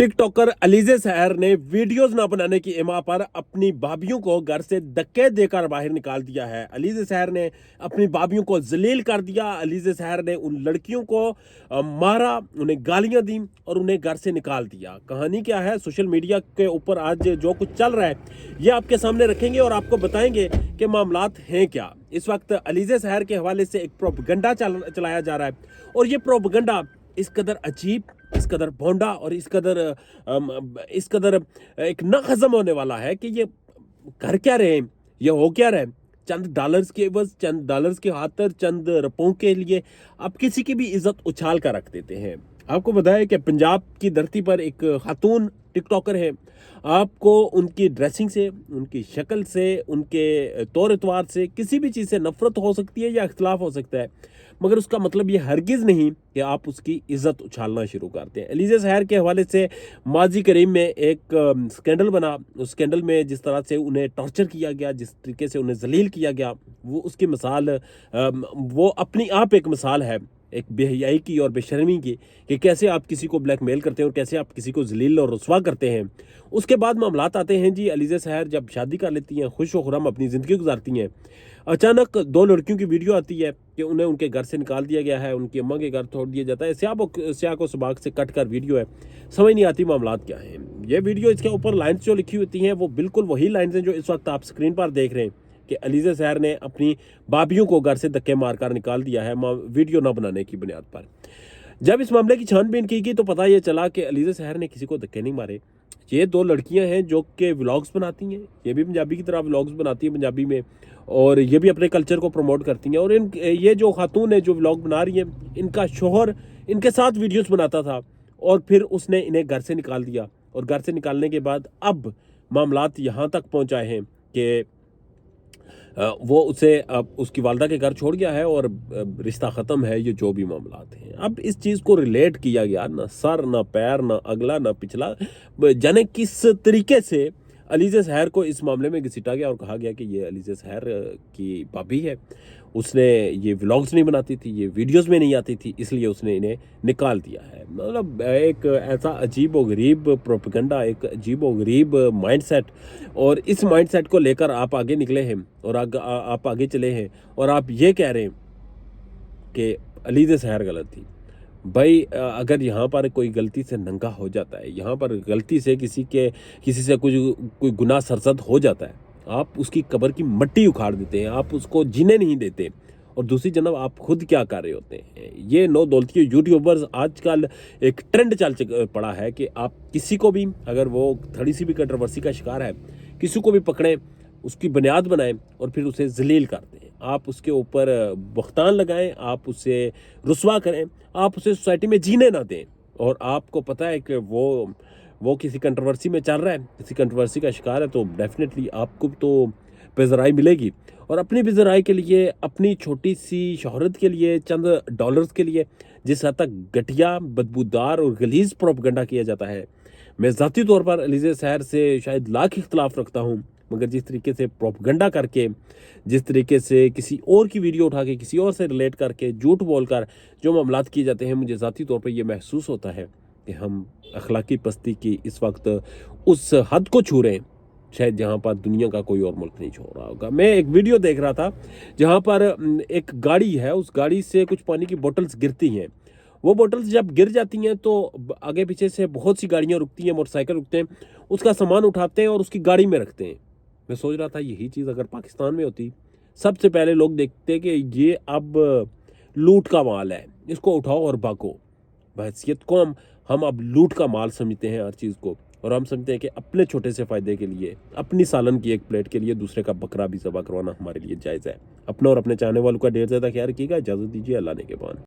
टिक talker Alizeh सहर ने videos ना बनाने की इमा पर अपनी भाभियों को घर से धक्के देकर बाहर निकाल दिया है। अलीज़े सहर ने अपनी भाभियों को जलील कर दिया। अलीज़े सहर ने उन लड़कियों को मारा, उन्हें गालियां दी और उन्हें घर से निकाल दिया। कहानी क्या है, सोशल मीडिया के ऊपर आज जो कुछ चल रहा है ये आपके सामने रखेंगे और आपको बताएंगे कि मामलात हैं क्या। इस वक्त अलीज़े सहर के हवाले से एक प्रोपगंडा चलाया जा रहा है और ये प्रोपगंडा इस कदर अजीब, इस कदर भोंडा और इस कदर एक न हजम होने वाला है कि ये कर क्या रहे हैं, ये हो क्या रहे हैं। चंद डॉलर्स के बस चंद डॉलर्स के खातिर, चंद रुपयों के लिए आप किसी की भी इज्जत उछाल कर रख देते हैं। आपको बताया कि पंजाब की धरती पर एक खातून टिकटॉकर है। आपको उनकी ड्रेसिंग से, उनकी शक्ल से, उनके तौर एतवार से किसी भी चीज़ से नफरत हो सकती है या इख्तलाफ हो सकता है, मगर उसका मतलब ये हरगिज़ नहीं कि आप उसकी इज़्ज़त उछालना शुरू करते हैं। अलीज़े सहर के हवाले से माजी करीम में एक स्कैंडल बना। उस स्कैंडल में जिस तरह से उन्हें टॉर्चर किया गया, जिस तरीके से उन्हें जलील किया गया, वो उसकी मिसाल वो अपनी आप एक मिसाल है एक बेहयाई की और बेशर्मी की कि कैसे आप किसी को ब्लैकमेल करते हैं और कैसे आप किसी को जलील और रुस्वा करते हैं। उसके बाद मामलात आते हैं जी। अलीज़े सहर जब शादी कर लेती हैं, खुश व खुर्रम अपनी ज़िंदगी गुजारती हैं, अचानक दो लड़कियों की वीडियो आती है कि उन्हें उनके घर से निकाल दिया गया है, उनकी अम्मा के घर छोड़ दिया जाता है। स्याह को सुबाग से कट कर वीडियो है, समझ नहीं आती मामलात क्या हैं। ये वीडियो, इसके ऊपर लाइन्स जो लिखी होती हैं वो बिल्कुल वही लाइन्स हैं जो इस वक्त आप स्क्रीन पर देख रहे हैं कि अलीज़े सहर ने अपनी भाभियों को घर से धक्के मारकर निकाल दिया है वीडियो ना बनाने की बुनियाद पर। जब इस मामले की छानबीन की गई तो पता ये चला कि अलीज़े सहर ने किसी को धक्के नहीं मारे। ये दो लड़कियां हैं जो कि व्लॉग्स बनाती हैं, ये भी पंजाबी की तरह व्लॉग्स बनाती हैं पंजाबी में, और ये भी अपने कल्चर को प्रमोट करती हैं। और ये जो खातून है जो व्लॉग बना रही है, इनका शोहर इनके साथ वीडियोस बनाता था और फिर उसने इन्हें घर से निकाल दिया। और घर से निकालने के बाद अब मामलात यहाँ तक पहुँचाए हैं कि वो उसे अब उसकी वालदा के घर छोड़ गया है और रिश्ता ख़त्म है। ये जो भी मामलात हैं, अब इस चीज़ को रिलेट किया गया, ना सर ना पैर ना अगला ना पिछला, जाने किस तरीके से अलीज़े सहर को इस मामले में घसीटा गया और कहा गया कि ये अलीज़े सहर की भाभी है, उसने ये व्लॉग्स नहीं बनाती थी, ये वीडियोस में नहीं आती थी, इसलिए उसने इन्हें निकाल दिया है। मतलब एक ऐसा अजीब व गरीब प्रोपेगेंडा, एक अजीब व गरीब माइंडसेट, और इस माइंडसेट को लेकर आप आगे निकले हैं और आप आगे चले हैं और आप ये कह रहे हैं कि अलीज़े सहर गलत थी। भाई अगर यहाँ पर कोई गलती से नंगा हो जाता है, यहाँ पर गलती से किसी से कोई गुनाह सरजद हो जाता है, आप उसकी कब्र की मिट्टी उखाड़ देते हैं, आप उसको जीने नहीं देते। और दूसरी जनाब आप खुद क्या कर रहे होते हैं। ये नो दौलती यूट्यूबर्स आजकल एक ट्रेंड पड़ा है कि आप किसी को भी, अगर वो थोड़ी सी भी कंट्रोवर्सी का शिकार है, किसी को भी पकड़ें, उसकी बुनियाद बनाएं और फिर उसे जलील कर दें। आप उसके ऊपर बख्तान लगाएं, आप उसे रुस्वा करें, आप उसे सोसाइटी में जीने ना दें। और आपको पता है कि वो किसी कंट्रोवर्सी में चल रहा है, किसी कंट्रोवर्सी का शिकार है, तो डेफिनेटली आपको तो बेज़राई मिलेगी। और अपनी बेज़राई के लिए, अपनी छोटी सी शोहरत के लिए, चंद डॉलर्स के लिए जिस हद तक घटिया, बदबूदार और गलीज़ प्रोपगंडा किया जाता है, मैं ज़ाती तौर पर अलीज़े सहर से शायद लाख इख्तलाफ रखता हूँ, मगर जिस तरीके से प्रोपगंडा करके, जिस तरीके से किसी और की वीडियो उठा के किसी और से रिलेट करके झूठ बोलकर जो मामलात किए जाते हैं, मुझे ज़ाती तौर पर यह महसूस होता है कि हम अखलाकी पस्ती की इस वक्त उस हद को छू रहे हैं शायद जहाँ पर दुनिया का कोई और मुल्क नहीं छोड़ रहा होगा। मैं एक वीडियो देख रहा था जहाँ पर एक गाड़ी है, उस गाड़ी से कुछ पानी की बोतल्स गिरती हैं। वो बोतल्स जब गिर जाती हैं तो आगे पीछे से बहुत सी गाड़ियाँ रुकती हैं, मोटरसाइकिल रुकते हैं, उसका सामान उठाते हैं और उसकी गाड़ी में रखते हैं। मैं सोच रहा था यही चीज़ अगर पाकिस्तान में होती, सबसे पहले लोग देखते कि ये अब लूट का माल है, इसको उठाओ और भागो। बहसीत को हम अब लूट का माल समझते हैं हर चीज़ को, और हम समझते हैं कि अपने छोटे से फ़ायदे के लिए, अपनी सालन की एक प्लेट के लिए दूसरे का बकरा भी ज़बह करवाना हमारे लिए जायज़ है। अपना और अपने चाहने वालों का ढेर ज़्यादा ख्याल रखिएगा। इजाज़त दीजिए, अल्लाह ने के बाद।